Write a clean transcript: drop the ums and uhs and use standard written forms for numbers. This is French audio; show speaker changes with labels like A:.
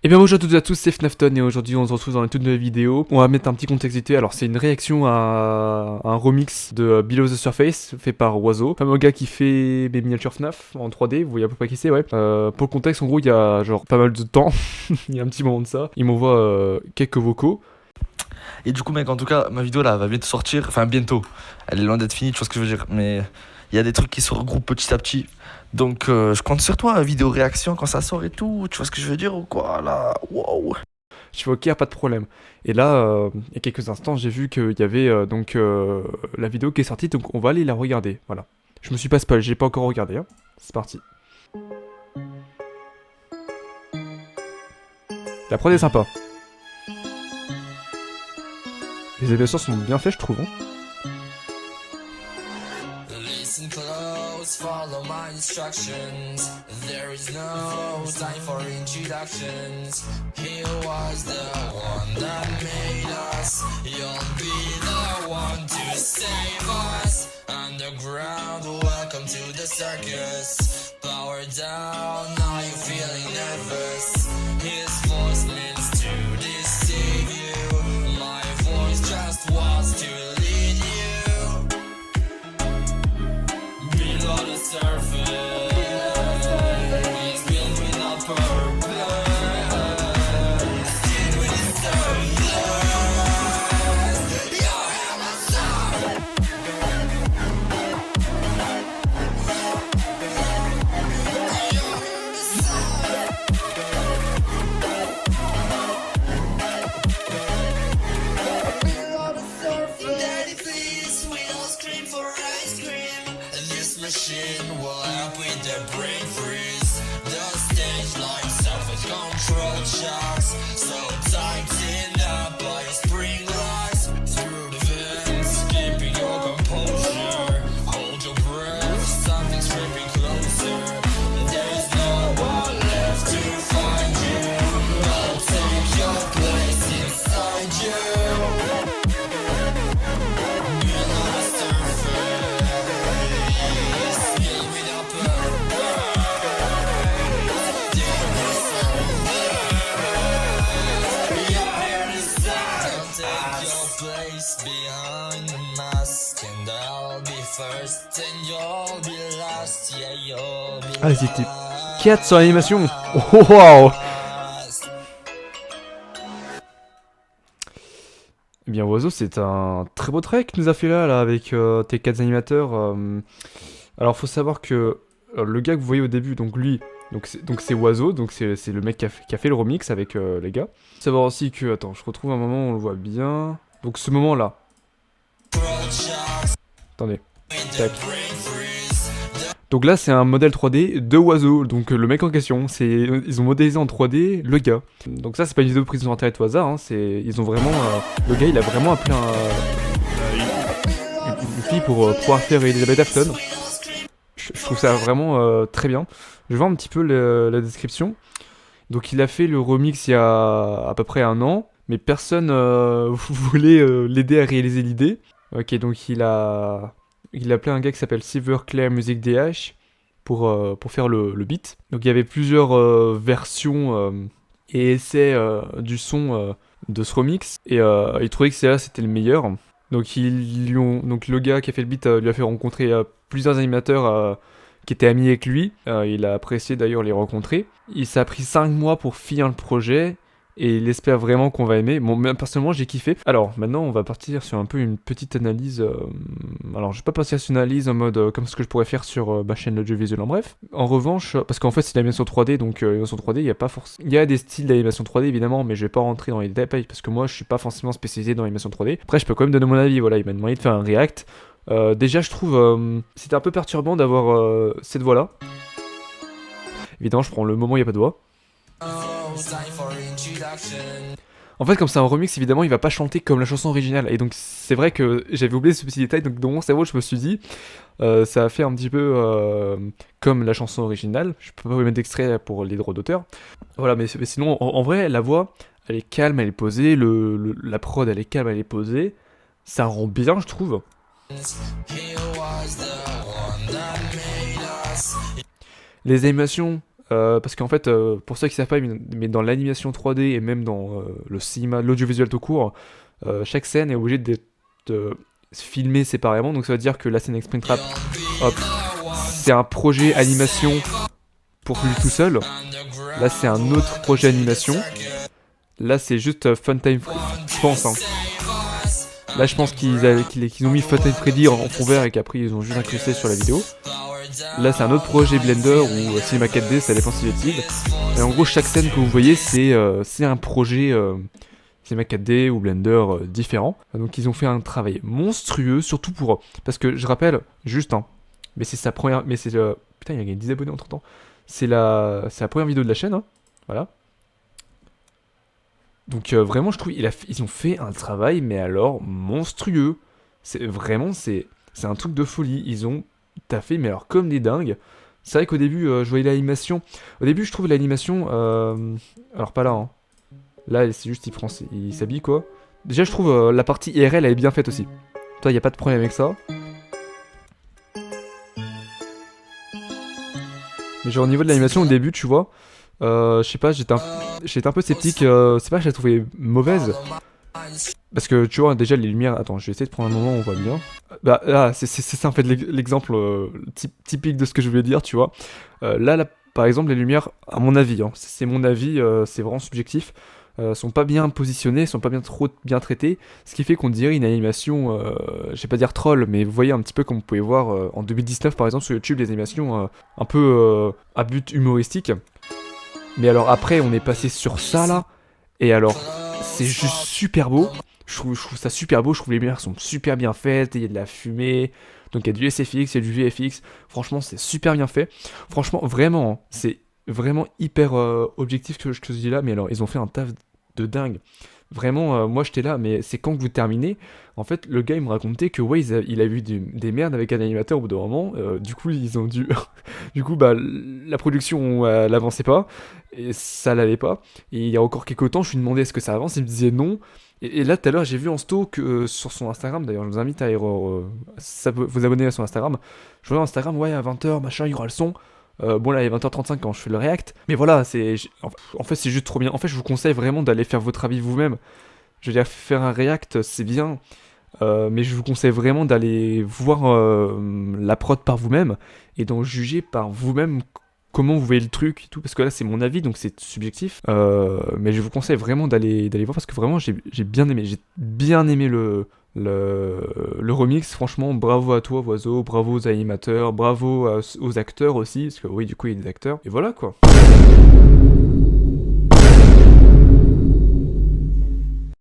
A: Et bien bonjour à toutes et à tous, c'est FNAFTON et aujourd'hui on se retrouve dans une toute nouvelle vidéo. On va mettre un petit contexte vite fait. Alors c'est une réaction à un remix de Below the Surface fait par Oizo, fameux gars qui fait mes miniatures FNAF en 3D, vous voyez à peu près qui c'est, ouais. Pour le contexte, en gros il y a genre pas mal de temps, il y a un petit moment de ça, il m'envoie quelques vocaux.
B: Et du coup mec, en tout cas ma vidéo là va bientôt sortir, enfin bientôt, elle est loin d'être finie, tu vois ce que je veux dire, mais il y a des trucs qui se regroupent petit à petit. Donc je compte sur toi, vidéo réaction quand ça sort et tout, tu vois ce que je veux dire ou quoi là. Wow.
A: Je fais ok, pas de problème. Et là, il y a quelques instants, j'ai vu qu'il y avait la vidéo qui est sortie, donc on va aller la regarder, voilà. Je me suis pas spoil, j'ai pas encore regardé, hein. C'est parti. La prod est sympa. Les animations sont bien faites, je trouve, hein.
C: Listen close, follow my instructions. There is no time for introductions. He was the one that made us. You'll be the one to save us. Underground, welcome to the circus. Power down, now you're feeling nervous. His voice means to deceive you. My voice just wants to lead you below the surface. It's built with a purpose. Still with the surface. Your helmet's up. Daddy, please, we don't scream for ice cream. This machine will help with the brain freeze. The stage lights up with control shocks. So tighten up by your spring locks. Through the vents, keeping your composure. Hold your breath, something's creeping closer. There's no one left to find you. I'll take your place inside you. Behind the mask, and I'll be first, and you'll be last. Yeah, you'll be
A: Ah, c'était
C: last.
A: 4 sur l'animation. Oh, waouh. Eh bien Oizo, c'est un très beau track que nous a fait là avec tes 4 animateurs. Alors faut savoir que le gars que vous voyez au début, donc lui, donc c'est Oizo, donc c'est le mec qui a fait le remix avec les gars. Faut savoir aussi que, attends, je retrouve un moment où on le voit bien. Donc ce moment là. Attendez. Tac. Donc là c'est un modèle 3D de Oizo, donc le mec en question, ils ont modélisé en 3D le gars. Donc ça c'est pas une vidéo prise sur internet au hasard, hein, ils ont vraiment, le gars il a vraiment appelé une fille pour pouvoir faire Elizabeth Afton. Je trouve ça vraiment très bien. Je vois un petit peu la description. Donc il a fait le remix il y a à peu près un an, mais personne voulait l'aider à réaliser l'idée. Ok, donc il a appelé un gars qui s'appelle Silverclair Music DH pour faire le beat. Donc il y avait plusieurs versions et essais du son de ce remix, et il trouvait que celle-là c'était le meilleur. Donc donc le gars qui a fait le beat lui a fait rencontrer plusieurs animateurs qui étaient amis avec lui. Il a apprécié d'ailleurs les rencontrer. Ça a pris 5 mois pour finir le projet. Et il espère vraiment qu'on va aimer. Bon, même personnellement, j'ai kiffé. Alors, maintenant, on va partir sur un peu une petite analyse. Alors, je vais pas passer sur une analyse en mode comme ce que je pourrais faire sur ma chaîne de jeux visuels en bref. En revanche, parce qu'en fait, c'est l'animation 3D, donc l'animation 3D, il y a pas forcément. Il y a des styles d'animation 3D, évidemment, mais je vais pas rentrer dans les détails parce que moi, je suis pas forcément spécialisé dans l'animation 3D. Après, je peux quand même donner mon avis. Voilà, il m'a demandé de faire un react. Déjà, je trouve c'était un peu perturbant d'avoir cette voix-là. Évidemment, je prends le moment où il n'y a pas de voix. En fait, comme c'est un remix, évidemment, il va pas chanter comme la chanson originale. Et donc, c'est vrai que j'avais oublié ce petit détail. Donc, dans mon cerveau, je me suis dit, ça a fait un petit peu comme la chanson originale. Je peux pas vous mettre d'extrait pour les droits d'auteur. Voilà, mais sinon, en vrai, la voix, elle est calme, elle est posée. La prod, elle est calme, elle est posée. Ça rend bien, je trouve. Les animations, parce qu'en fait, pour ceux qui savent pas, mais dans l'animation 3D et même dans le cinéma, l'audiovisuel tout court, chaque scène est obligée d'être filmée séparément. Donc ça veut dire que la scène avec Springtrap, hop, c'est un projet animation pour lui tout seul. Là, c'est un autre projet animation. Là, c'est juste Funtime Freddy, je pense. Hein. Là, je pense qu'ils ont mis Funtime Freddy en fond vert et qu'après, ils ont juste incrusté sur la vidéo. Là, c'est un autre projet Blender ou Cinema 4D, ça dépend si utile. Et en gros, chaque scène que vous voyez, c'est un projet Cinema 4D ou Blender différent. Donc, ils ont fait un travail monstrueux, surtout pour... Parce que, je rappelle, juste, hein, mais c'est sa première... Mais c'est... putain, il y a gagné 10 abonnés entre-temps. C'est la première vidéo de la chaîne, hein. Voilà. Donc vraiment, je trouve ils ont fait un travail, mais alors monstrueux. C'est vraiment, c'est un truc de folie. Ils ont taffé, mais alors comme des dingues. C'est vrai qu'au début, je voyais l'animation. Au début, je trouve l'animation, alors pas là. Hein. Là, c'est juste il s'habille quoi. Déjà, je trouve la partie IRL elle est bien faite aussi. Toi, y a pas de problème avec ça. Mais genre au niveau de l'animation au début tu vois, je sais pas, j'étais un peu sceptique, c'est pas que je la trouvais mauvaise, parce que tu vois déjà les lumières, attends je vais essayer de prendre un moment où on voit bien, bah là c'est ça en fait l'exemple typique de ce que je voulais dire tu vois, là par exemple les lumières à mon avis, hein, c'est mon avis, c'est vraiment subjectif, sont pas bien positionnés, sont pas trop bien traités, ce qui fait qu'on dirait une animation, je vais pas dire troll, mais vous voyez un petit peu comme vous pouvez voir en 2019 par exemple sur YouTube des animations un peu à but humoristique. Mais alors après on est passé sur ça là, et alors c'est juste super beau, je trouve ça super beau, je trouve les lumières sont super bien faites, il y a de la fumée, donc il y a du SFX, il y a du VFX, franchement c'est super bien fait, franchement vraiment, hein, c'est vraiment hyper objectif que je te dis là, mais alors ils ont fait un taf de dingue. Vraiment, moi j'étais là, mais c'est quand que vous terminez. En fait, le gars il me racontait que ouais, il a eu des merdes avec un animateur au bout d'un moment. Du coup, ils ont dû. Du coup, bah, la production elle avançait pas, et ça l'allait pas. Et il y a encore quelques temps, je lui demandais est-ce que ça avance, il me disait non. Et là, tout à l'heure, j'ai vu en sto que sur son Instagram, d'ailleurs, je vous invite à aller vous abonner à son Instagram. Je vois Instagram, ouais, à 20h, machin, il y aura le son. Bon là il est 20h35 quand je fais le react, mais voilà, en fait c'est juste trop bien. En fait je vous conseille vraiment d'aller faire votre avis vous-même. Je veux dire faire un react c'est bien, mais je vous conseille vraiment d'aller voir la prod par vous-même et d'en juger par vous-même comment vous voyez le truc et tout, parce que là c'est mon avis donc c'est subjectif, mais je vous conseille vraiment d'aller voir parce que vraiment j'ai bien aimé le remix. Franchement bravo à toi Voiseau, bravo aux animateurs, bravo aux acteurs aussi, parce que oui du coup il y a des acteurs, et voilà quoi.